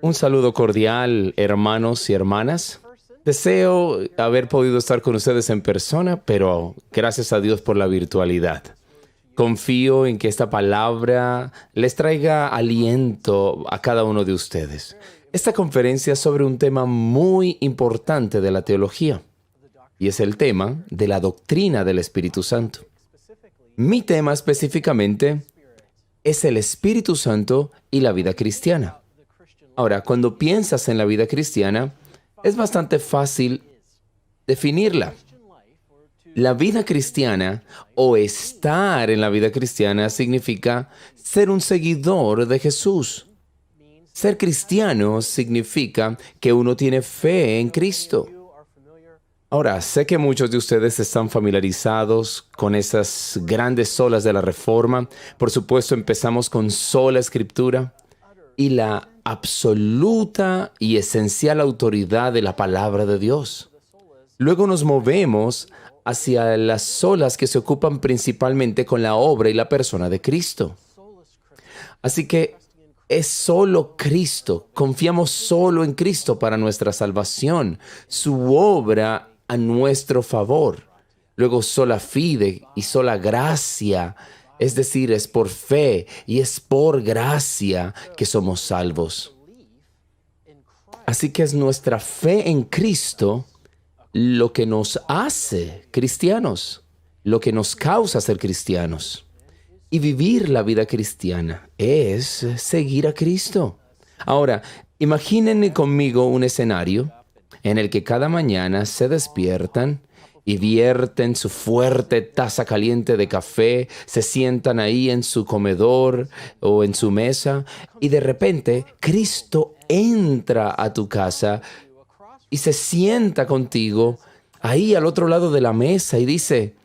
Un saludo cordial, hermanos y hermanas. Deseo haber podido estar con ustedes en persona, pero gracias a Dios por la virtualidad. Confío en que esta palabra les traiga aliento a cada uno de ustedes. Esta conferencia es sobre un tema muy importante de la teología, y es el tema de la doctrina del Espíritu Santo. Mi tema específicamente es el Espíritu Santo y la vida cristiana. Ahora, cuando piensas en la vida cristiana, es bastante fácil definirla. La vida cristiana o estar en la vida cristiana significa ser un seguidor de Jesús. Ser cristiano significa que uno tiene fe en Cristo. Ahora, sé que muchos de ustedes están familiarizados con esas grandes solas de la Reforma. Por supuesto, empezamos con sola Escritura y la absoluta y esencial autoridad de la palabra de Dios. Luego nos movemos hacia las solas que se ocupan principalmente con la obra y la persona de Cristo. Así que es solo Cristo, confiamos solo en Cristo para nuestra salvación, su obra a nuestro favor. Luego sola fide y sola gracia, es decir, es por fe y es por gracia que somos salvos. Así que es nuestra fe en Cristo lo que nos hace cristianos, lo que nos causa ser cristianos. Y vivir la vida cristiana es seguir a Cristo. Ahora, imaginen conmigo un escenario en el que cada mañana se despiertan y vierten su fuerte taza caliente de café, se sientan ahí en su comedor o en su mesa y de repente Cristo entra a tu casa y se sienta contigo ahí al otro lado de la mesa y dice,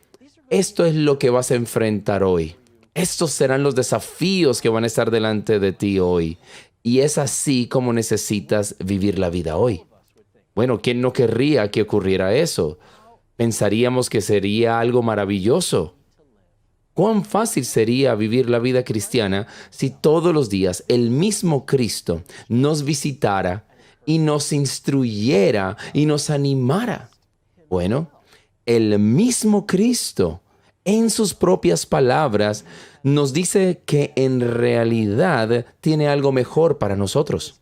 esto es lo que vas a enfrentar hoy. Estos serán los desafíos que van a estar delante de ti hoy. Y es así como necesitas vivir la vida hoy. Bueno, ¿quién no querría que ocurriera eso? Pensaríamos que sería algo maravilloso. ¿Cuán fácil sería vivir la vida cristiana si todos los días el mismo Cristo nos visitara y nos instruyera y nos animara? Bueno, el mismo Cristo, en sus propias palabras, nos dice que en realidad tiene algo mejor para nosotros.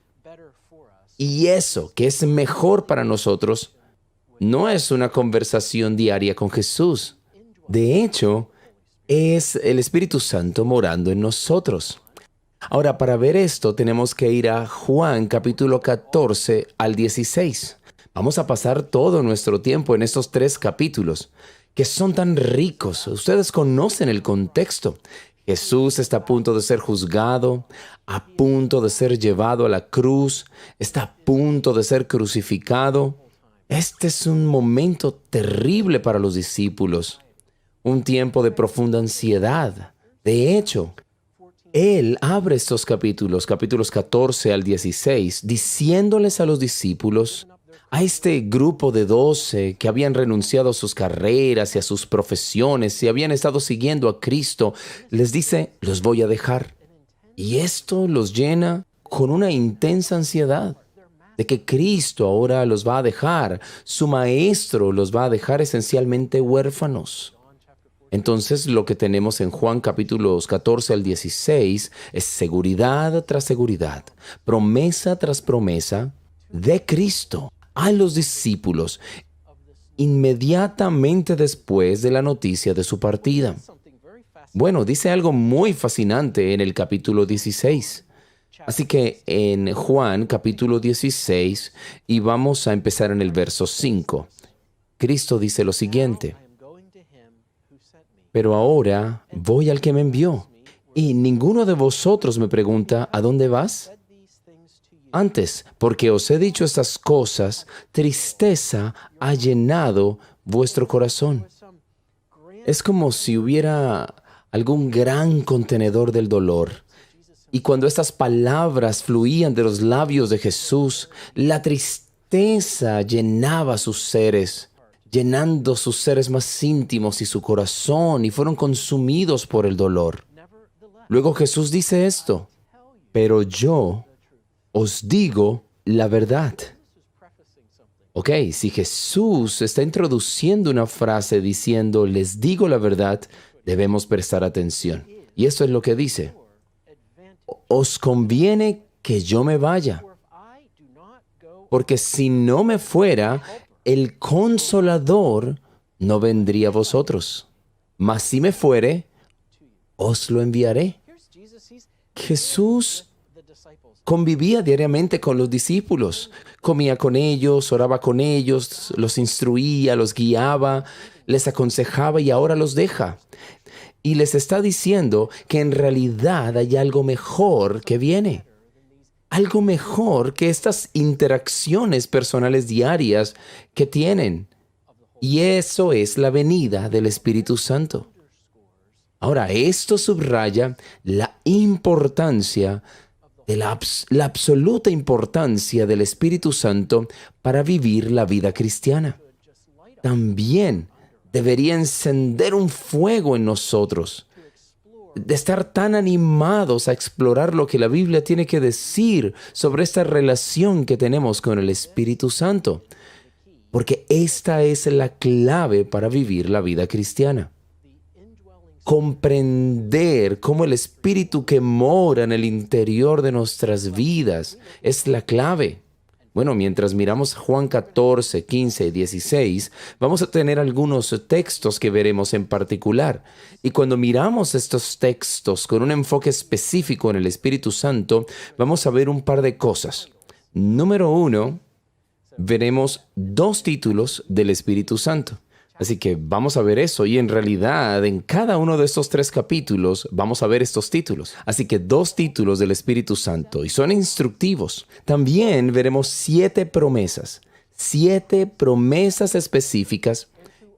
Y eso que es mejor para nosotros no es una conversación diaria con Jesús. De hecho, es el Espíritu Santo morando en nosotros. Ahora, para ver esto, tenemos que ir a Juan capítulo 14 al 16. Vamos a pasar todo nuestro tiempo en estos 3 capítulos, que son tan ricos. Ustedes conocen el contexto. Jesús está a punto de ser juzgado, a punto de ser llevado a la cruz, está a punto de ser crucificado. Este es un momento terrible para los discípulos, un tiempo de profunda ansiedad. De hecho, Él abre estos capítulos 14 al 16, diciéndoles a los discípulos, a este grupo de 12 que habían renunciado a sus carreras y a sus profesiones y habían estado siguiendo a Cristo, les dice, los voy a dejar. Y esto los llena con una intensa ansiedad de que Cristo ahora los va a dejar. Su Maestro los va a dejar esencialmente huérfanos. Entonces lo que tenemos en Juan capítulos 14 al 16 es seguridad tras seguridad, promesa tras promesa de Cristo a los discípulos inmediatamente después de la noticia de su partida. Bueno, dice algo muy fascinante en el capítulo 16. Así que en Juan capítulo 16, y vamos a empezar en el verso 5, Cristo dice lo siguiente, pero ahora voy al que me envió, y ninguno de vosotros me pregunta, ¿a dónde vas? Antes, porque os he dicho estas cosas, tristeza ha llenado vuestro corazón. Es como si hubiera algún gran contenedor del dolor. Y cuando estas palabras fluían de los labios de Jesús, la tristeza llenaba sus seres, llenando sus seres más íntimos y su corazón, y fueron consumidos por el dolor. Luego Jesús dice esto, pero yo os digo la verdad. Ok, si Jesús está introduciendo una frase diciendo, les digo la verdad, debemos prestar atención. Y esto es lo que dice. Os conviene que yo me vaya, porque si no me fuera, el Consolador no vendría a vosotros. Mas si me fuere, os lo enviaré. Jesús convivía diariamente con los discípulos, comía con ellos, oraba con ellos, los instruía, los guiaba, les aconsejaba y ahora los deja. Y les está diciendo que en realidad hay algo mejor que viene. Algo mejor que estas interacciones personales diarias que tienen. Y eso es la venida del Espíritu Santo. Ahora, esto subraya la importancia de la absoluta importancia del Espíritu Santo para vivir la vida cristiana. También debería encender un fuego en nosotros, de estar tan animados a explorar lo que la Biblia tiene que decir sobre esta relación que tenemos con el Espíritu Santo, porque esta es la clave para vivir la vida cristiana. Comprender cómo el Espíritu que mora en el interior de nuestras vidas es la clave. Bueno, mientras miramos Juan 14, 15 y 16, vamos a tener algunos textos que veremos en particular. Y cuando miramos estos textos con un enfoque específico en el Espíritu Santo, vamos a ver un par de cosas. Número 1, veremos 2 títulos del Espíritu Santo. Así que vamos a ver eso y en realidad en cada uno de estos 3 capítulos vamos a ver estos títulos. Así que 2 títulos del Espíritu Santo y son instructivos. También veremos 7 promesas. 7 promesas específicas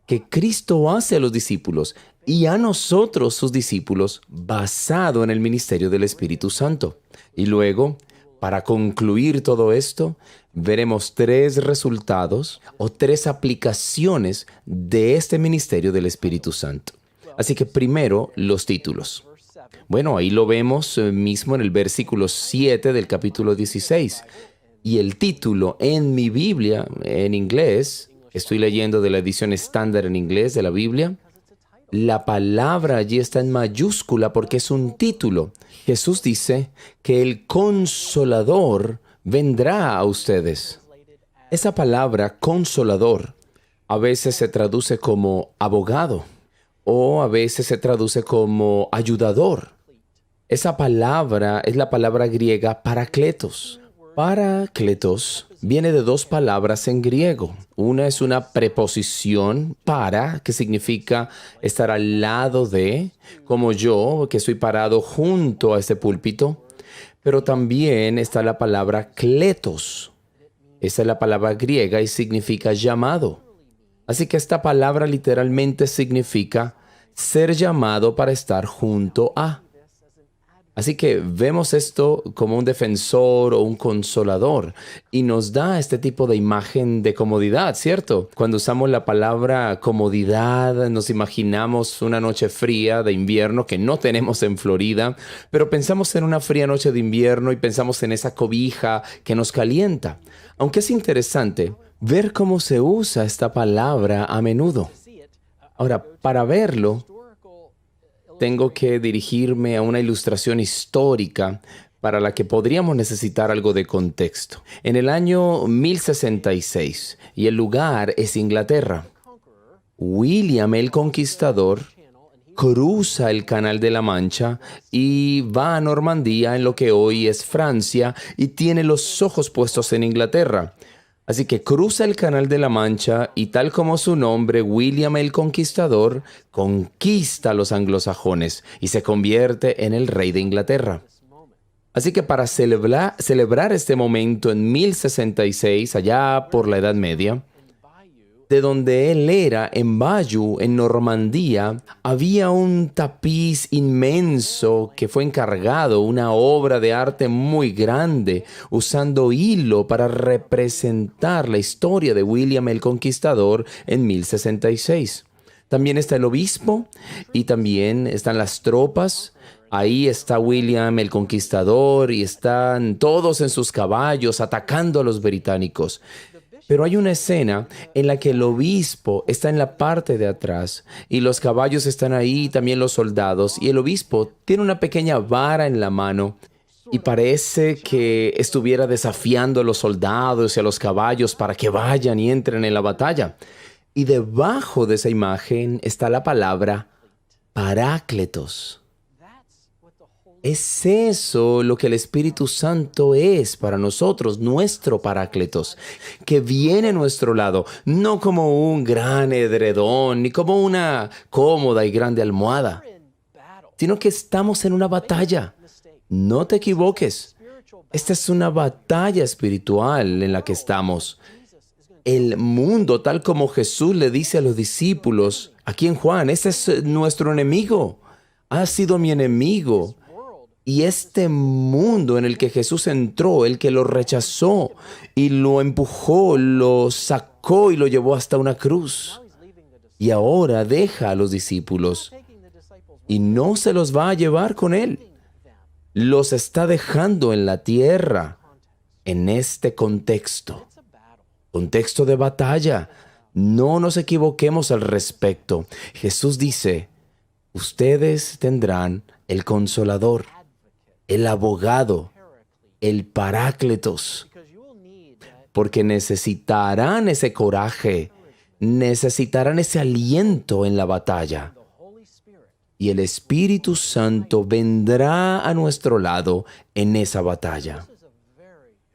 que Cristo hace a los discípulos y a nosotros sus discípulos basado en el ministerio del Espíritu Santo. Y luego, para concluir todo esto, veremos 3 resultados o 3 aplicaciones de este ministerio del Espíritu Santo. Así que primero, los títulos. Bueno, ahí lo vemos mismo en el versículo 7 del capítulo 16. Y el título en mi Biblia, en inglés, estoy leyendo de la edición estándar en inglés de la Biblia, la palabra allí está en mayúscula porque es un título. Jesús dice que el Consolador vendrá a ustedes. Esa palabra consolador a veces se traduce como abogado o a veces se traduce como ayudador. Esa palabra es la palabra griega parakletos. Parakletos viene de 2 palabras en griego. Una es una preposición para, que significa estar al lado de, como yo, que estoy parado junto a este púlpito. Pero también está la palabra kletos. Esa es la palabra griega y significa llamado. Así que esta palabra literalmente significa ser llamado para estar junto a. Así que vemos esto como un defensor o un consolador y nos da este tipo de imagen de comodidad, ¿cierto? Cuando usamos la palabra comodidad, nos imaginamos una noche fría de invierno que no tenemos en Florida, pero pensamos en una fría noche de invierno y pensamos en esa cobija que nos calienta. Aunque es interesante ver cómo se usa esta palabra a menudo. Ahora, para verlo, tengo que dirigirme a una ilustración histórica para la que podríamos necesitar algo de contexto. En el año 1066, y el lugar es Inglaterra, William el Conquistador cruza el Canal de la Mancha y va a Normandía, en lo que hoy es Francia, y tiene los ojos puestos en Inglaterra. Así que cruza el Canal de la Mancha y tal como su nombre, William el Conquistador, conquista a los anglosajones y se convierte en el rey de Inglaterra. Así que para celebrar este momento en 1066, allá por la Edad Media, de donde él era, en Bayeux, en Normandía, había un tapiz inmenso que fue encargado, una obra de arte muy grande, usando hilo para representar la historia de William el Conquistador en 1066. También está el obispo y también están las tropas Ahí está William el Conquistador y están todos en sus caballos atacando a los británicos. Pero hay una escena en la que el obispo está en la parte de atrás y los caballos están ahí, también los soldados, y el obispo tiene una pequeña vara en la mano y parece que estuviera desafiando a los soldados y a los caballos para que vayan y entren en la batalla. Y debajo de esa imagen está la palabra Parácletos. Es eso lo que el Espíritu Santo es para nosotros, nuestro Parácletos, que viene a nuestro lado, no como un gran edredón, ni como una cómoda y grande almohada, sino que estamos en una batalla. No te equivoques. Esta es una batalla espiritual en la que estamos. El mundo, tal como Jesús le dice a los discípulos, aquí en Juan, este es nuestro enemigo. Ha sido mi enemigo. Y este mundo en el que Jesús entró, el que lo rechazó y lo empujó, lo sacó y lo llevó hasta una cruz. Y ahora deja a los discípulos y no se los va a llevar con él. Los está dejando en la tierra, en este contexto de batalla. No nos equivoquemos al respecto. Jesús dice, ustedes tendrán el Consolador, el abogado, el Parácletos, porque necesitarán ese coraje, necesitarán ese aliento en la batalla. Y el Espíritu Santo vendrá a nuestro lado en esa batalla.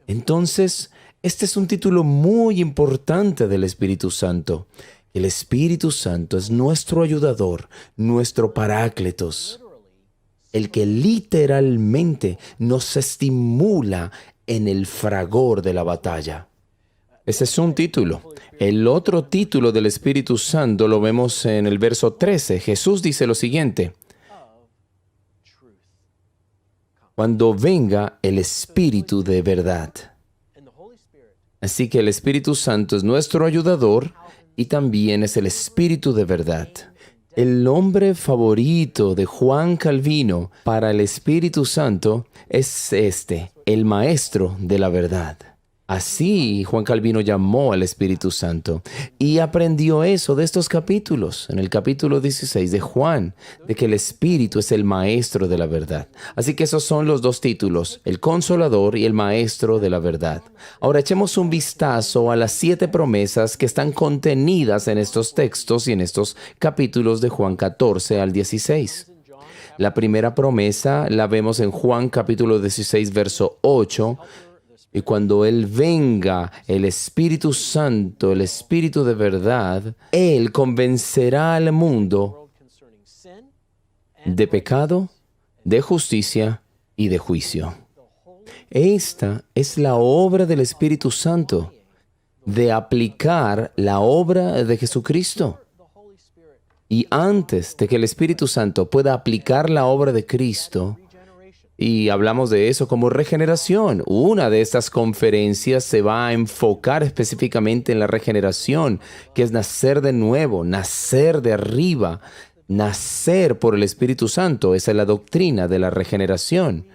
Entonces, este es un título muy importante del Espíritu Santo. El Espíritu Santo es nuestro ayudador, nuestro Parácletos, el que literalmente nos estimula en el fragor de la batalla. Ese es un título. El otro título del Espíritu Santo lo vemos en el verso 13. Jesús dice lo siguiente: cuando venga el Espíritu de verdad. Así que el Espíritu Santo es nuestro ayudador y también es el Espíritu de verdad. El nombre favorito de Juan Calvino para el Espíritu Santo es el Maestro de la verdad. Así Juan Calvino llamó al Espíritu Santo y aprendió eso de estos capítulos, en el capítulo 16 de Juan, de que el Espíritu es el Maestro de la verdad. Así que esos son los dos títulos, el Consolador y el Maestro de la verdad. Ahora echemos un vistazo a las 7 promesas que están contenidas en estos textos y en estos capítulos de Juan 14 al 16. La primera promesa la vemos en Juan capítulo 16, verso 8, y cuando Él venga, el Espíritu Santo, el Espíritu de verdad, Él convencerá al mundo de pecado, de justicia y de juicio. Esta es la obra del Espíritu Santo, de aplicar la obra de Jesucristo. Y antes de que el Espíritu Santo pueda aplicar la obra de Cristo, y hablamos de eso como regeneración. Una de estas conferencias se va a enfocar específicamente en la regeneración, que es nacer de nuevo, nacer de arriba, nacer por el Espíritu Santo. Esa es la doctrina de la regeneración.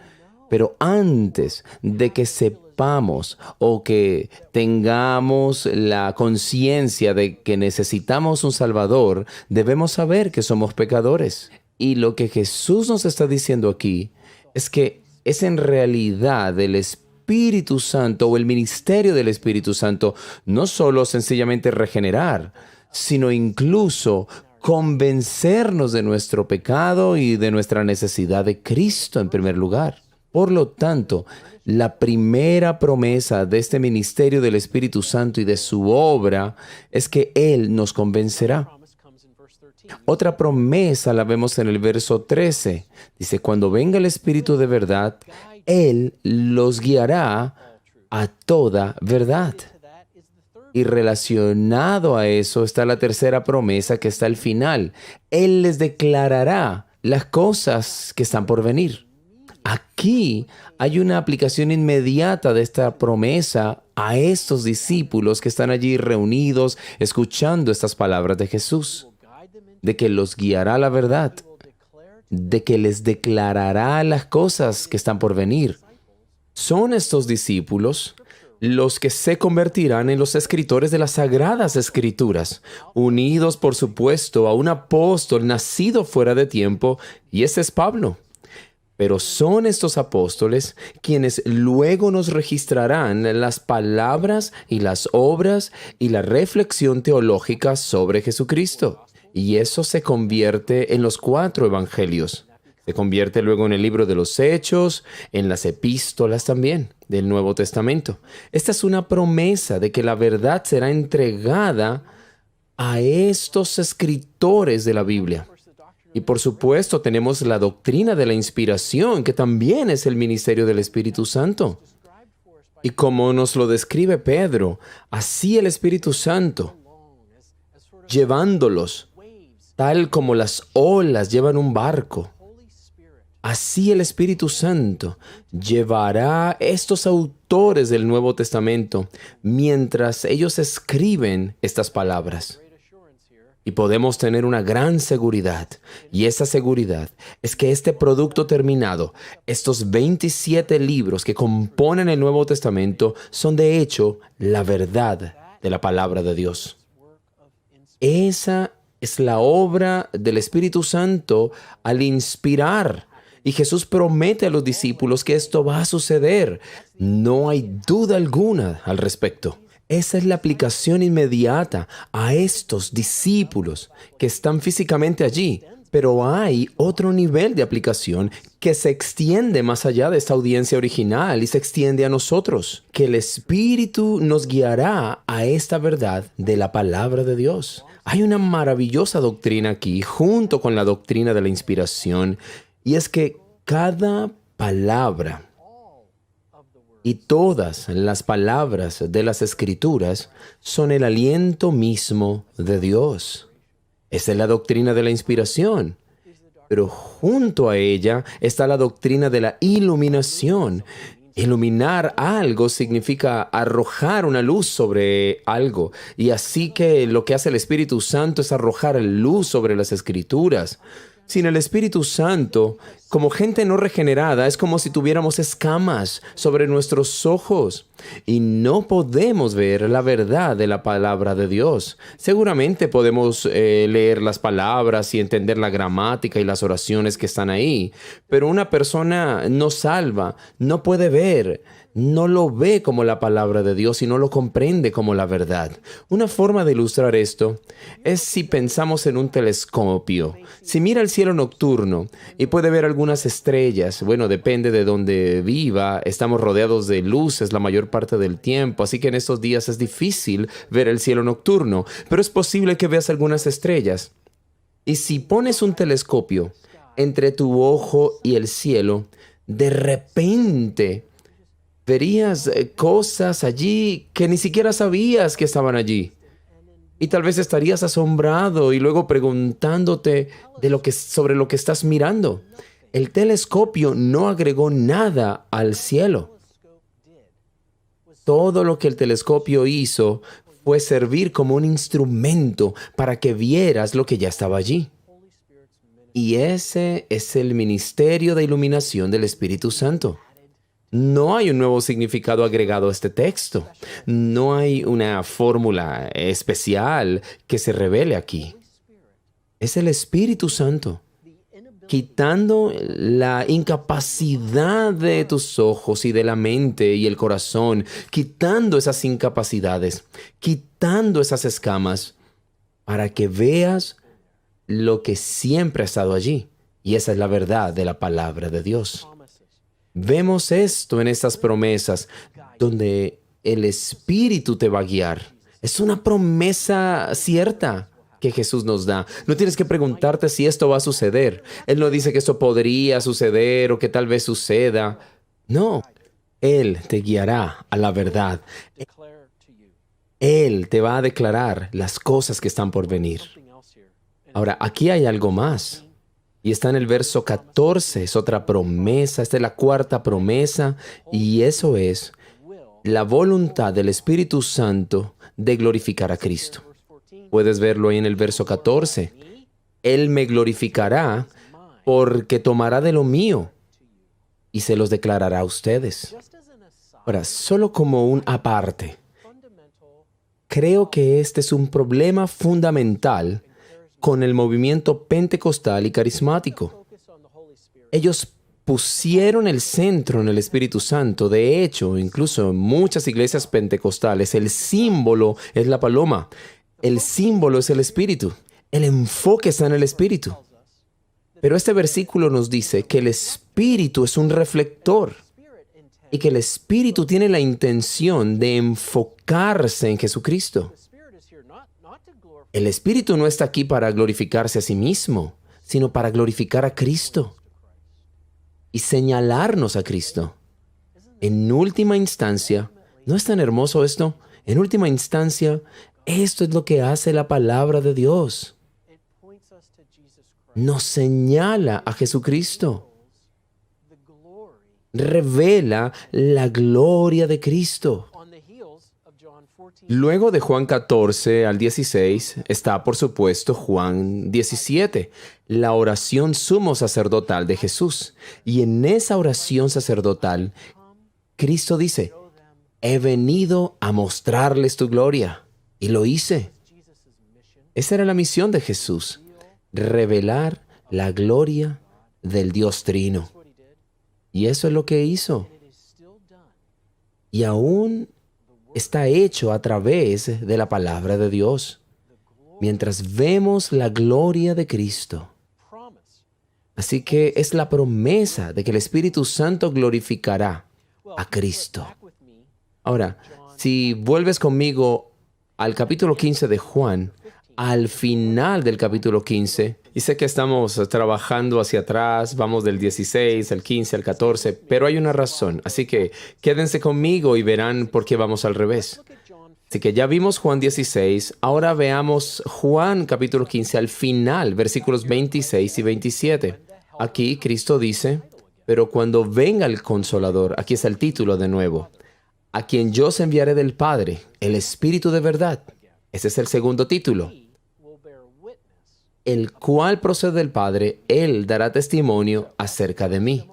Pero antes de que sepamos o que tengamos la conciencia de que necesitamos un Salvador, debemos saber que somos pecadores. Y lo que Jesús nos está diciendo aquí es que es en realidad el Espíritu Santo o el ministerio del Espíritu Santo no solo sencillamente regenerar, sino incluso convencernos de nuestro pecado y de nuestra necesidad de Cristo en primer lugar. Por lo tanto, la primera promesa de este ministerio del Espíritu Santo y de su obra es que Él nos convencerá. Otra promesa la vemos en el verso 13. Dice, cuando venga el Espíritu de verdad, Él los guiará a toda verdad. Y relacionado a eso está la tercera promesa que está al final. Él les declarará las cosas que están por venir. Aquí hay una aplicación inmediata de esta promesa a estos discípulos que están allí reunidos escuchando estas palabras de Jesús, de que los guiará la verdad. de que les declarará las cosas que están por venir. Son estos discípulos los que se convertirán en los escritores de las Sagradas Escrituras, unidos, por supuesto, a un apóstol nacido fuera de tiempo, y ese es Pablo. Pero son estos apóstoles quienes luego nos registrarán las palabras y las obras y la reflexión teológica sobre Jesucristo. Y eso se convierte en los 4 evangelios. Se convierte luego en el libro de los Hechos, en las epístolas también del Nuevo Testamento. Esta es una promesa de que la verdad será entregada a estos escritores de la Biblia. Y por supuesto tenemos la doctrina de la inspiración, que también es el ministerio del Espíritu Santo. Y como nos lo describe Pedro, así el Espíritu Santo, llevándolos, tal como las olas llevan un barco, así el Espíritu Santo llevará estos autores del Nuevo Testamento mientras ellos escriben estas palabras. Y podemos tener una gran seguridad, y esa seguridad es que este producto terminado, estos 27 libros que componen el Nuevo Testamento, son de hecho la verdad de la palabra de Dios. Esa es la obra del Espíritu Santo al inspirar. Y Jesús promete a los discípulos que esto va a suceder. No hay duda alguna al respecto. Esa es la aplicación inmediata a estos discípulos que están físicamente allí. Pero hay otro nivel de aplicación que se extiende más allá de esta audiencia original y se extiende a nosotros. Que el Espíritu nos guiará a esta verdad de la palabra de Dios. Hay una maravillosa doctrina aquí, junto con la doctrina de la inspiración, y es que cada palabra y todas las palabras de las Escrituras son el aliento mismo de Dios. Esa es la doctrina de la inspiración. Pero junto a ella está la doctrina de la iluminación. Iluminar algo significa arrojar una luz sobre algo. Y así que lo que hace el Espíritu Santo es arrojar luz sobre las Escrituras. Sin el Espíritu Santo, como gente no regenerada, es como si tuviéramos escamas sobre nuestros ojos y no podemos ver la verdad de la palabra de Dios. Seguramente podemos leer las palabras y entender la gramática y las oraciones que están ahí, pero una persona no salva, no puede ver, no lo ve como la palabra de Dios y no lo comprende como la verdad. Una forma de ilustrar esto es si pensamos en un telescopio. Si mira el cielo nocturno y puede ver algunas estrellas, bueno, depende de donde viva, estamos rodeados de luces la mayor parte del tiempo, así que en estos días es difícil ver el cielo nocturno, pero es posible que veas algunas estrellas. Y si pones un telescopio entre tu ojo y el cielo, de repente verías cosas allí que ni siquiera sabías que estaban allí. Y tal vez estarías asombrado y luego preguntándote sobre lo que estás mirando. El telescopio no agregó nada al cielo. Todo lo que el telescopio hizo fue servir como un instrumento para que vieras lo que ya estaba allí. Y ese es el ministerio de iluminación del Espíritu Santo. No hay un nuevo significado agregado a este texto. No hay una fórmula especial que se revele aquí. Es el Espíritu Santo, quitando la incapacidad de tus ojos y de la mente y el corazón, quitando esas incapacidades, quitando esas escamas, para que veas lo que siempre ha estado allí. Y esa es la verdad de la palabra de Dios. Vemos esto en estas promesas, donde el Espíritu te va a guiar. Es una promesa cierta que Jesús nos da. No tienes que preguntarte si esto va a suceder. Él no dice que esto podría suceder o que tal vez suceda. No, Él te guiará a la verdad. Él te va a declarar las cosas que están por venir. Ahora, aquí hay algo más. Y está en el verso 14, es otra promesa, esta es la cuarta promesa, y eso es la voluntad del Espíritu Santo de glorificar a Cristo. Puedes verlo ahí en el verso 14. Él me glorificará porque tomará de lo mío y se los declarará a ustedes. Ahora, solo como un aparte, creo que este es un problema fundamental con el movimiento pentecostal y carismático. Ellos pusieron el centro en el Espíritu Santo. De hecho, incluso en muchas iglesias pentecostales, el símbolo es la paloma. El símbolo es el Espíritu. El enfoque está en el Espíritu. Pero este versículo nos dice que el Espíritu es un reflector y que el Espíritu tiene la intención de enfocarse en Jesucristo. El Espíritu no está aquí para glorificarse a sí mismo, sino para glorificar a Cristo y señalarnos a Cristo. En última instancia, ¿no es tan hermoso esto? En última instancia, esto es lo que hace la palabra de Dios. Nos señala a Jesucristo. Revela la gloria de Cristo. Luego de Juan 14 al 16 está, por supuesto, Juan 17, la oración sumo sacerdotal de Jesús. Y en esa oración sacerdotal, Cristo dice, he venido a mostrarles tu gloria. Y lo hice. Esa era la misión de Jesús, revelar la gloria del Dios Trino. Y eso es lo que hizo. Y aún está hecho a través de la palabra de Dios, mientras vemos la gloria de Cristo. Así que es la promesa de que el Espíritu Santo glorificará a Cristo. Ahora, si vuelves conmigo al capítulo 15 de Juan, al final del capítulo 15, y sé que estamos trabajando hacia atrás, vamos del 16 al 15 al 14, pero hay una razón, así que quédense conmigo y verán por qué vamos al revés. Así que ya vimos Juan 16, ahora veamos Juan capítulo 15 al final, versículos 26 y 27. Aquí Cristo dice, pero cuando venga el Consolador, aquí está el título de nuevo, a quien yo os enviaré del Padre, el Espíritu de verdad. Ese es el segundo título. El cual procede del Padre, Él dará testimonio acerca de mí.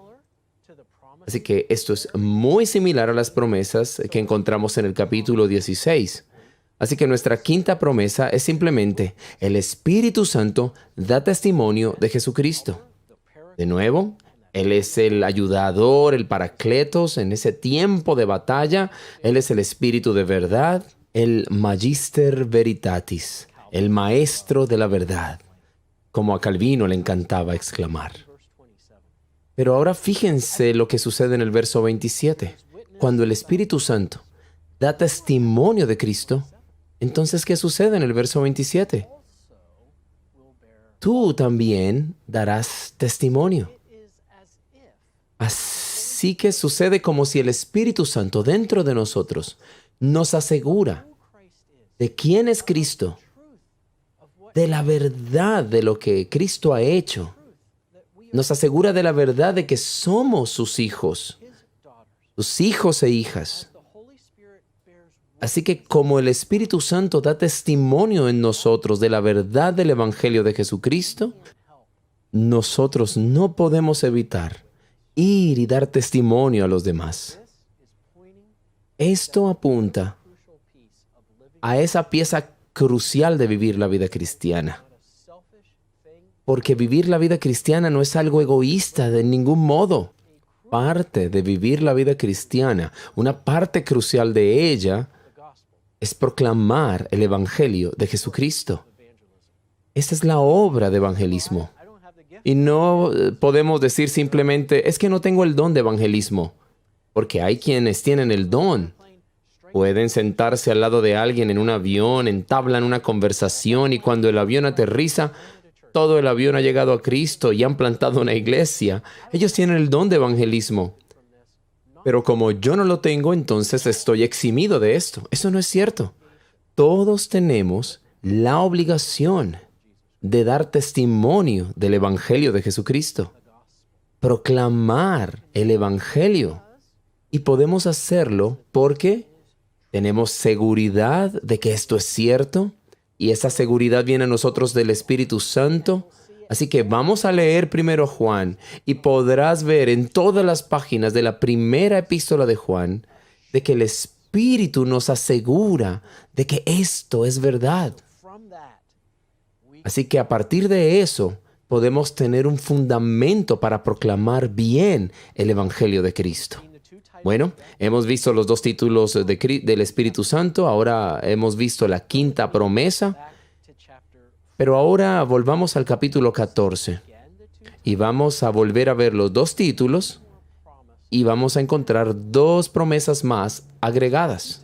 Así que esto es muy similar a las promesas que encontramos en el capítulo 16. Así que nuestra quinta promesa es simplemente, el Espíritu Santo da testimonio de Jesucristo. De nuevo, Él es el ayudador, el paracletos en ese tiempo de batalla. Él es el Espíritu de verdad, el Magister Veritatis, el Maestro de la verdad, como a Calvino le encantaba exclamar. Pero ahora fíjense lo que sucede en el verso 27. Cuando el Espíritu Santo da testimonio de Cristo, entonces, ¿qué sucede en el verso 27? Tú también darás testimonio. Así que sucede como si el Espíritu Santo dentro de nosotros nos asegura de quién es Cristo, de la verdad de lo que Cristo ha hecho. Nos asegura de la verdad de que somos sus hijos e hijas. Así que como el Espíritu Santo da testimonio en nosotros de la verdad del Evangelio de Jesucristo, nosotros no podemos evitar ir y dar testimonio a los demás. Esto apunta a esa pieza crucial de vivir la vida cristiana. Porque vivir la vida cristiana no es algo egoísta de ningún modo. Parte de vivir la vida cristiana, una parte crucial de ella, es proclamar el Evangelio de Jesucristo. Esta es la obra de evangelismo. Y no podemos decir simplemente, es que no tengo el don de evangelismo, porque hay quienes tienen el don. Pueden sentarse al lado de alguien en un avión, entablan una conversación y cuando el avión aterriza, todo el avión ha llegado a Cristo y han plantado una iglesia. Ellos tienen el don de evangelismo. Pero como yo no lo tengo, entonces estoy eximido de esto. Eso no es cierto. Todos tenemos la obligación de dar testimonio del Evangelio de Jesucristo. Proclamar el Evangelio. Y podemos hacerlo porque tenemos seguridad de que esto es cierto, y esa seguridad viene a nosotros del Espíritu Santo, Así que vamos a leer primero Juan y podrás ver en todas las páginas de la primera epístola de Juan de que el Espíritu nos asegura de que esto es verdad. Así que a partir de eso podemos tener un fundamento para proclamar bien el Evangelio de Cristo. Bueno, hemos visto los dos títulos del Espíritu Santo, ahora hemos visto la quinta promesa, pero ahora volvamos al capítulo 14 y vamos a volver a ver los dos títulos y vamos a encontrar dos promesas más agregadas.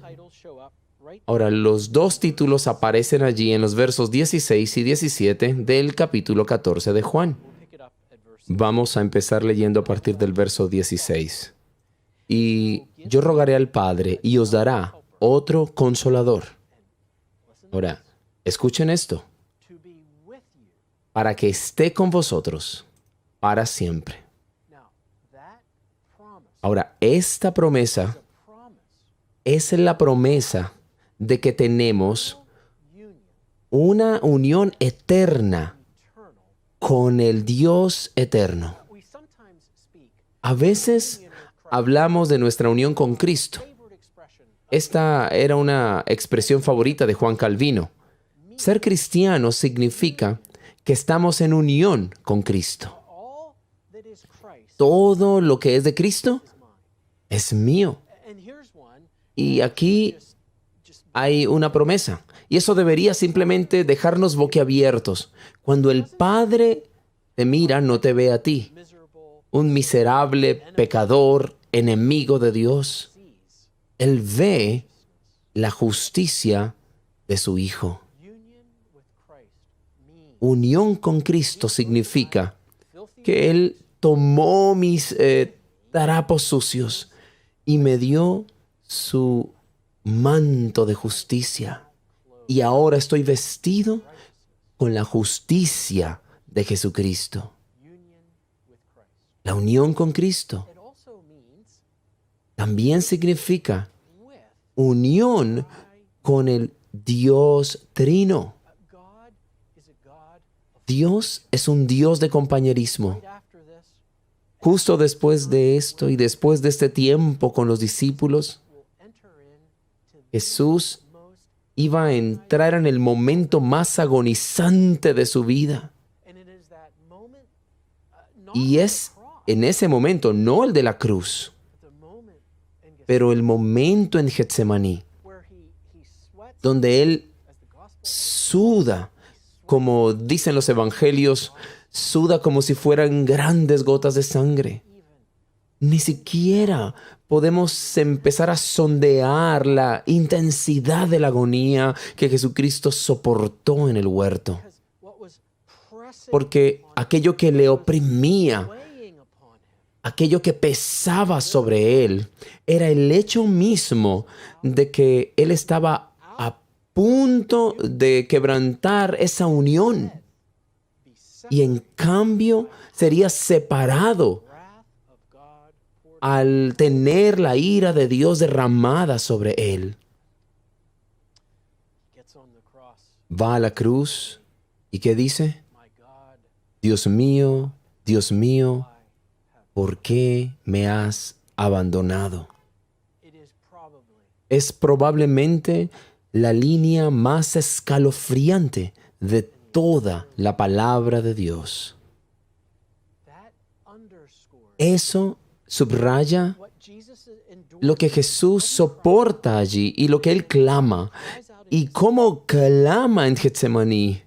Ahora, los dos títulos aparecen allí en los versos 16 y 17 del capítulo 14 de Juan. Vamos a empezar leyendo a partir del verso 16. Y yo rogaré al Padre y os dará otro consolador. Ahora, escuchen esto. Para que esté con vosotros para siempre. Ahora, esta promesa es la promesa de que tenemos una unión eterna con el Dios eterno. A veces hablamos de nuestra unión con Cristo. Esta era una expresión favorita de Juan Calvino. Ser cristiano significa que estamos en unión con Cristo. Todo lo que es de Cristo es mío. Y aquí hay una promesa. Y eso debería simplemente dejarnos boquiabiertos. Cuando el Padre te mira, no te ve a ti, un miserable pecador, enemigo de Dios. Él ve la justicia de su Hijo. Unión con Cristo significa que Él tomó mis trapos sucios y me dio su manto de justicia. Y ahora estoy vestido con la justicia de Jesucristo. La unión con Cristo también significa unión con el Dios Trino. Dios es un Dios de compañerismo. Justo después de esto y después de este tiempo con los discípulos, Jesús iba a entrar en el momento más agonizante de su vida. Y es en ese momento, no el de la cruz, pero el momento en Getsemaní, donde Él suda, como dicen los evangelios, suda como si fueran grandes gotas de sangre. Ni siquiera podemos empezar a sondear la intensidad de la agonía que Jesucristo soportó en el huerto. Porque aquello que le oprimía, aquello que pesaba sobre Él, era el hecho mismo de que Él estaba a punto de quebrantar esa unión. Y en cambio sería separado al tener la ira de Dios derramada sobre Él. Va a la cruz y ¿qué dice? Dios mío, ¿por qué me has abandonado? Es probablemente la línea más escalofriante de toda la palabra de Dios. Eso subraya lo que Jesús soporta allí y lo que Él clama. Y cómo clama en Getsemaní.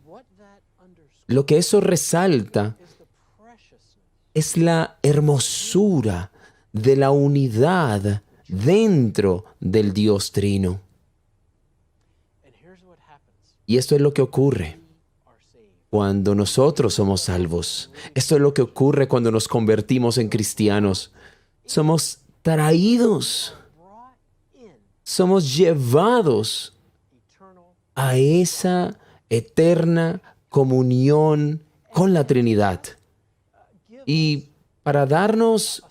Lo que eso resalta es la hermosura de la unidad dentro del Dios Trino. Y esto es lo que ocurre cuando nosotros somos salvos. Esto es lo que ocurre cuando nos convertimos en cristianos. Somos traídos, somos llevados a esa eterna comunión con la Trinidad. Y para darnos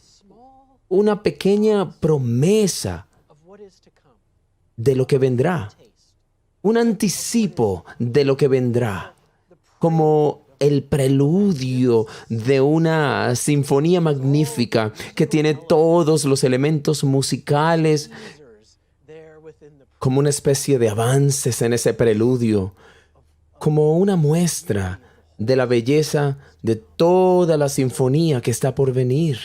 una pequeña promesa de lo que vendrá, un anticipo de lo que vendrá, como el preludio de una sinfonía magnífica que tiene todos los elementos musicales como una especie de avances en ese preludio, como una muestra de la belleza de toda la sinfonía que está por venir.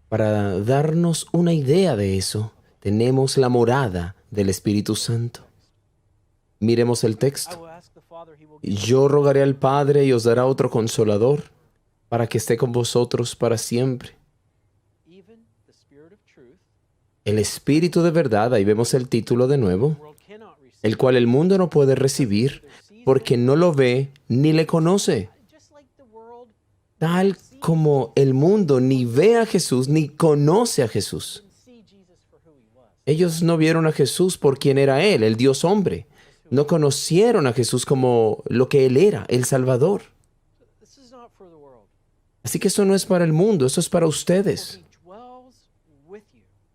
Para darnos una idea de eso, tenemos la morada del Espíritu Santo. Miremos el texto. Yo rogaré al Padre y os dará otro consolador para que esté con vosotros para siempre. El Espíritu de verdad, ahí vemos el título de nuevo, el cual el mundo no puede recibir porque no lo ve ni le conoce. Tal como el mundo ni ve a Jesús ni conoce a Jesús. Ellos no vieron a Jesús por quien era Él, el Dios hombre. No conocieron a Jesús como lo que Él era, el Salvador. Así que eso no es para el mundo, eso es para ustedes.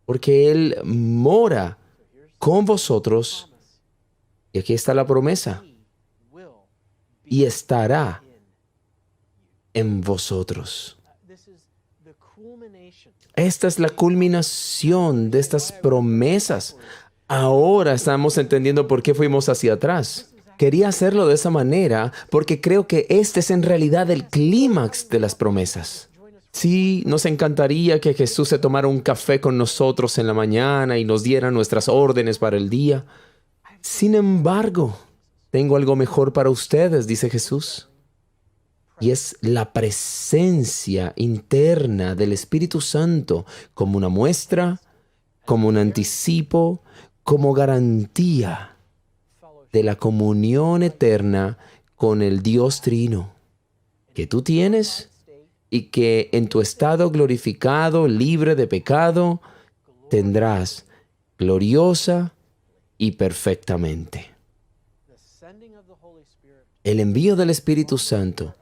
Porque Él mora con vosotros. Y aquí está la promesa. Y estará en vosotros. Esta es la culminación de estas promesas. Ahora estamos entendiendo por qué fuimos hacia atrás. Quería hacerlo de esa manera porque creo que este es en realidad el clímax de las promesas. Sí, nos encantaría que Jesús se tomara un café con nosotros en la mañana y nos diera nuestras órdenes para el día. Sin embargo, tengo algo mejor para ustedes, dice Jesús. Y es la presencia interna del Espíritu Santo como una muestra, como un anticipo, como garantía de la comunión eterna con el Dios Trino que tú tienes y que en tu estado glorificado, libre de pecado, tendrás gloriosa y perfectamente. El envío del Espíritu Santo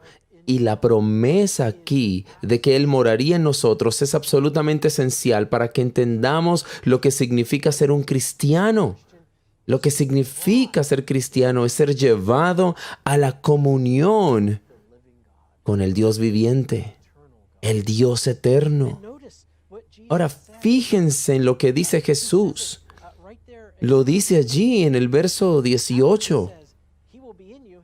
y la promesa aquí de que Él moraría en nosotros es absolutamente esencial para que entendamos lo que significa ser un cristiano. Lo que significa ser cristiano es ser llevado a la comunión con el Dios viviente, el Dios eterno. Ahora, fíjense en lo que dice Jesús. Lo dice allí en el verso 18.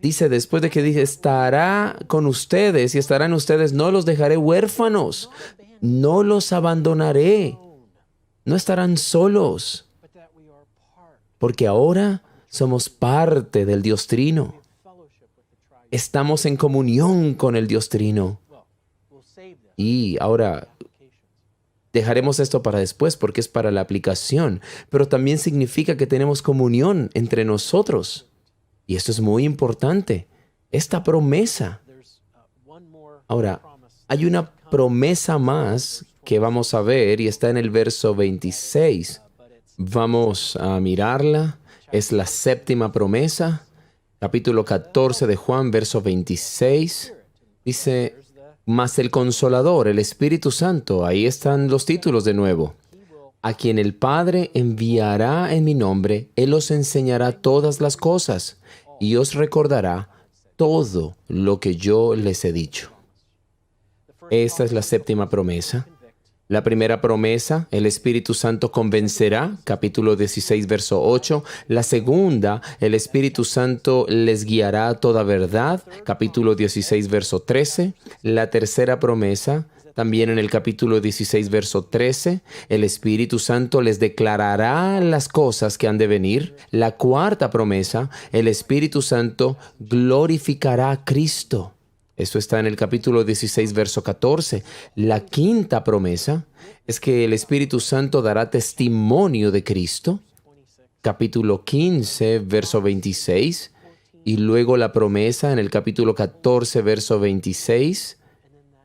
Dice, después de que dice, estará con ustedes y estarán ustedes, no los dejaré huérfanos, no los abandonaré, no estarán solos, porque ahora somos parte del Dios Trino. Estamos en comunión con el Dios Trino. Y ahora dejaremos esto para después porque es para la aplicación, pero también significa que tenemos comunión entre nosotros. Y esto es muy importante, esta promesa. Ahora, hay una promesa más que vamos a ver y está en el verso 26. Vamos a mirarla. Es la séptima promesa. Capítulo 14 de Juan, verso 26. Dice, mas el Consolador, el Espíritu Santo, ahí están los títulos de nuevo. A quien el Padre enviará en mi nombre, Él os enseñará todas las cosas y os recordará todo lo que yo les he dicho. Esta es la séptima promesa. La primera promesa, el Espíritu Santo convencerá, capítulo 16, verso 8. La segunda, el Espíritu Santo les guiará a toda verdad, capítulo 16, verso 13. La tercera promesa, también en el capítulo 16, verso 13, el Espíritu Santo les declarará las cosas que han de venir. La cuarta promesa, el Espíritu Santo glorificará a Cristo. Esto está en el capítulo 16, verso 14. La quinta promesa es que el Espíritu Santo dará testimonio de Cristo. Capítulo 15, verso 26. Y luego la promesa en el capítulo 14, verso 26.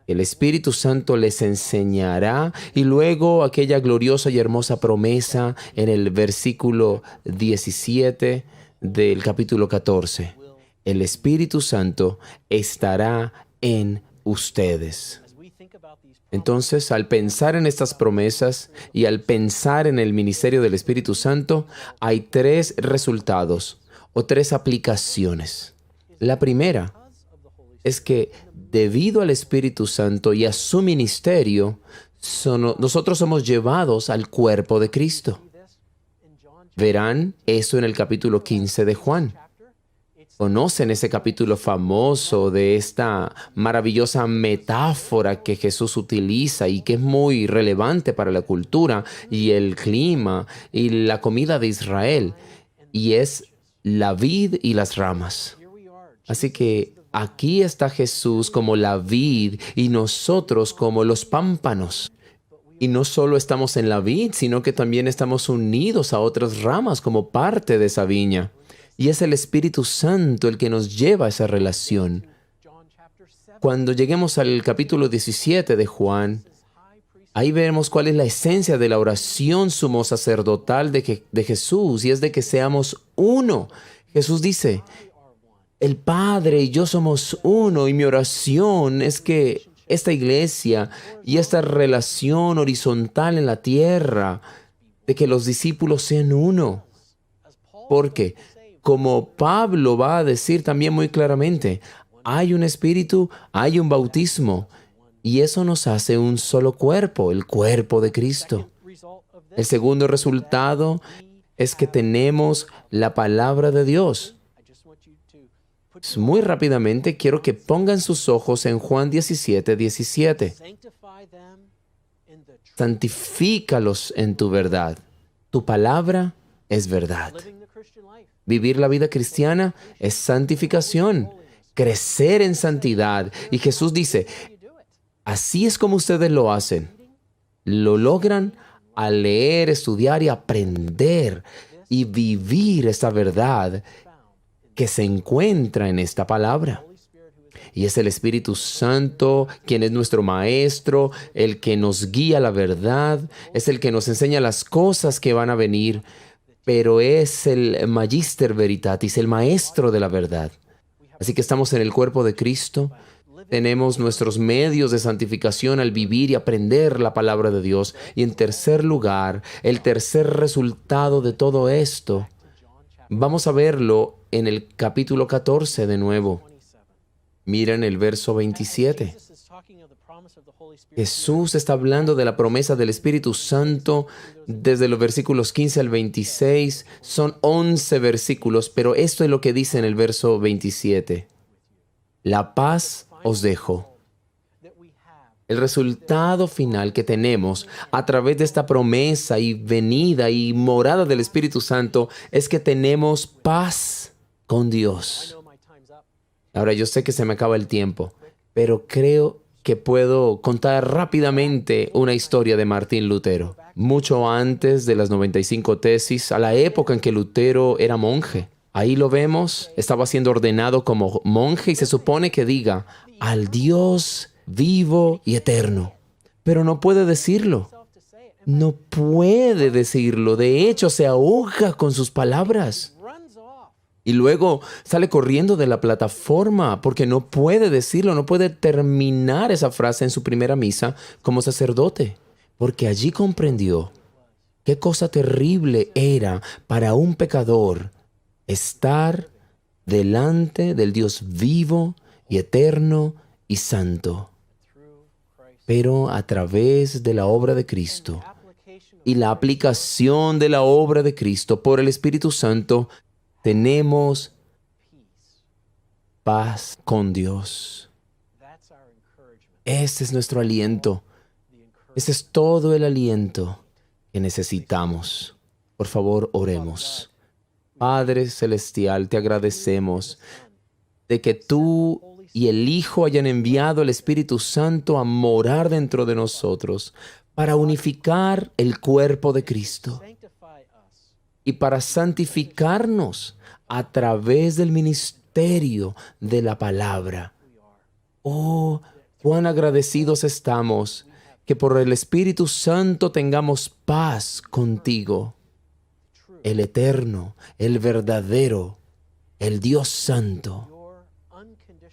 El Espíritu Santo les enseñará. Y luego aquella gloriosa y hermosa promesa en el versículo 17 del capítulo 14. El Espíritu Santo estará en ustedes. Entonces, al pensar en estas promesas y al pensar en el ministerio del Espíritu Santo, hay tres resultados o tres aplicaciones. La primera es que debido al Espíritu Santo y a su ministerio, nosotros somos llevados al cuerpo de Cristo. Verán eso en el capítulo 15 de Juan. Conocen ese capítulo famoso de esta maravillosa metáfora que Jesús utiliza y que es muy relevante para la cultura y el clima y la comida de Israel, y es la vid y las ramas. Así que aquí está Jesús como la vid y nosotros como los pámpanos. Y no solo estamos en la vid, sino que también estamos unidos a otras ramas como parte de esa viña. Y es el Espíritu Santo el que nos lleva a esa relación. Cuando lleguemos al capítulo 17 de Juan, ahí veremos cuál es la esencia de la oración sumo sacerdotal de Jesús, y es de que seamos uno. Jesús dice, el Padre y yo somos uno, y mi oración es que esta iglesia y esta relación horizontal en la tierra, de que los discípulos sean uno. Porque, como Pablo va a decir también muy claramente, hay un espíritu, hay un bautismo, y eso nos hace un solo cuerpo, el cuerpo de Cristo. El segundo resultado es que tenemos la palabra de Dios. Muy rápidamente quiero que pongan sus ojos en Juan 17:17. Santifícalos en tu verdad. Tu palabra es verdad. Vivir la vida cristiana es santificación, crecer en santidad. Y Jesús dice, así es como ustedes lo hacen. Lo logran al leer, estudiar y aprender y vivir esta verdad que se encuentra en esta palabra. Y es el Espíritu Santo quien es nuestro maestro, el que nos guía a la verdad, es el que nos enseña las cosas que van a venir, pero es el Magister Veritatis, el maestro de la verdad. Así que estamos en el cuerpo de Cristo, tenemos nuestros medios de santificación al vivir y aprender la palabra de Dios. Y en tercer lugar, el tercer resultado de todo esto, vamos a verlo en el capítulo 14 de nuevo. Miren el verso 27. Jesús está hablando de la promesa del Espíritu Santo desde los versículos 15 al 26. Son 11 versículos, pero esto es lo que dice en el verso 27. La paz os dejo. El resultado final que tenemos a través de esta promesa y venida y morada del Espíritu Santo es que tenemos paz con Dios. Ahora, yo sé que se me acaba el tiempo, pero creo que puedo contar rápidamente una historia de Martín Lutero. Mucho antes de las 95 tesis, a la época en que Lutero era monje. Ahí lo vemos, estaba siendo ordenado como monje y se supone que diga, al Dios vivo y eterno. Pero no puede decirlo. No puede decirlo. De hecho, se ahoga con sus palabras. Y luego sale corriendo de la plataforma porque no puede decirlo, no puede terminar esa frase en su primera misa como sacerdote. Porque allí comprendió qué cosa terrible era para un pecador estar delante del Dios vivo y eterno y santo. Pero a través de la obra de Cristo y la aplicación de la obra de Cristo por el Espíritu Santo, tenemos paz con Dios. Ese es nuestro aliento. Ese es todo el aliento que necesitamos. Por favor, oremos. Padre Celestial, te agradecemos de que tú y el Hijo hayan enviado al Espíritu Santo a morar dentro de nosotros para unificar el cuerpo de Cristo y para santificarnos a través del ministerio de la palabra. Oh, cuán agradecidos estamos que por el Espíritu Santo tengamos paz contigo, el eterno, el verdadero, el Dios Santo,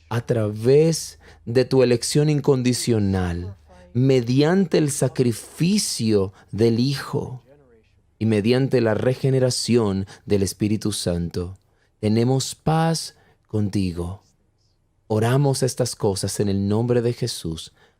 a través de tu elección incondicional, mediante el sacrificio del Hijo y mediante la regeneración del Espíritu Santo. Tenemos paz con contigo. Oramos estas cosas en el nombre de Jesús.